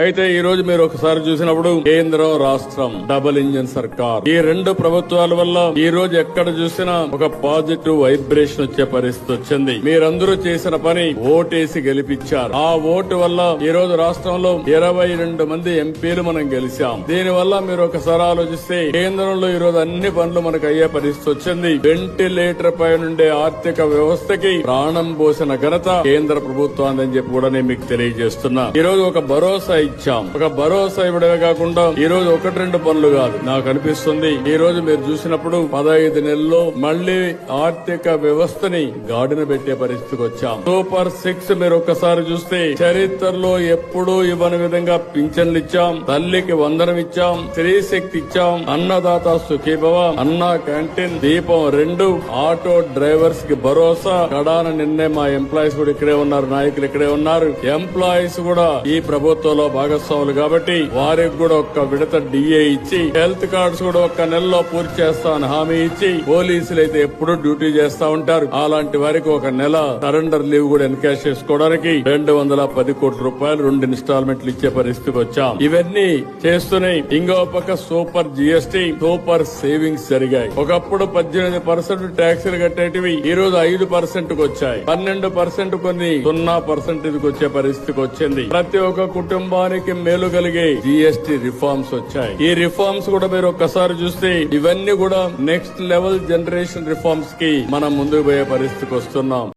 అయితే ఈ రోజు మీరు ఒకసారి చూసినప్పుడు కేంద్రం రాష్ట్రం డబుల్ ఇంజిన్ సర్కార్, ఈ రెండు ప్రభుత్వాల వల్ల ఈ రోజు ఎక్కడ చూసినా ఒక పాజిటివ్ వైబ్రేషన్ వచ్చే పరిస్థితి వచ్చింది. మీరందరూ చేసిన పని ఓటేసి గెలిపించారు. ఆ ఓటు వల్ల ఈ రోజు రాష్ట్రంలో 22 మంది ఎంపీలు మనం గెలిచాం. దీని వల్ల మీరు ఒకసారి ఆలోచిస్తే కేంద్రంలో ఈ రోజు అన్ని పనులు మనకు అయ్యే పరిస్థితి వచ్చింది. వెంటిలేటర్ పై నుండే ఆర్థిక వ్యవస్థకి ప్రాణం పోసిన ఘనత కేంద్ర ప్రభుత్వాన్ని అని చెప్పి కూడా నేను మీకు తెలియజేస్తున్నా. ఈ రోజు ఒక భరోసా ఇచ్చాం. ఒక భరోసా ఇవ్వడమే కాకుండా ఈ రోజు 1-2 పనులు కాదు, నాకు అనిపిస్తుంది ఈ రోజు మీరు చూసినప్పుడు 15 నెలల్లో మళ్లీ ఆర్థిక వ్యవస్థని గాడిన పెట్టే పరిస్థితికి వచ్చాం. సూపర్ 6 మీరు ఒక్కసారి చూస్తే చరిత్రలో ఎప్పుడూ ఇవ్వని విధంగా పింఛన్లు ఇచ్చాం, తల్లికి వందనం ఇచ్చాం, స్త్రీ శక్తి ఇచ్చాం, అన్నదాత సుఖీభవ, అన్నా క్యాంటీన్, దీపం 2, ఆటో డ్రైవర్స్ కి భరోసా, కడాన నిన్నే మా ఎంప్లాయీస్ కూడా ఇక్కడే ఉన్నారు, నాయకులు ఇక్కడే ఉన్నారు. ఎంప్లాయీస్ కూడా ఈ ప్రభుత్వంలో భాగస్వాములు కాబట్టి వారికి కూడా ఒక్క విడత డిఏ ఇచ్చి, హెల్త్ కార్డ్స్ కూడా ఒక్క నెలలో పూర్తి చేస్తామని హామీ ఇచ్చి, పోలీసులు అయితే ఎప్పుడూ డ్యూటీ చేస్తా ఉంటారు, అలాంటి వారికి ఒక నెల సరెండర్ లీవ్ కూడా ఎన్కాష్ చేసుకోవడానికి 210 కోట్ల రూపాయలు 2 ఇన్స్టాల్మెంట్లు ఇచ్చే పరిస్థితికి వచ్చాం. ఇవన్నీ చేస్తూనే ఇంకో పక్క సూపర్ జిఎస్టీ, సూపర్ సేవింగ్స్ జరిగాయి. ఒకప్పుడు 18% ట్యాక్సులు కట్టేటివి ఈ రోజు 5% కు వచ్చాయి. 12% కొన్ని 0% ఇదికి వచ్చే పరిస్థితికి వచ్చింది. ప్రతి ఒక్క కుటుంబానికి మేలు కలిగే జిఎస్టీ రిఫార్మ్స్ వచ్చాయి. ఈ రిఫార్మ్స్ కూడా మీరు ఒక్కసారి చూస్తే ఇవన్నీ కూడా నెక్స్ట్ లెవెల్ జనరేషన్ రిఫార్మ్స్ కి మనం ముందుకు పోయే పరిస్థితికి వస్తున్నాం.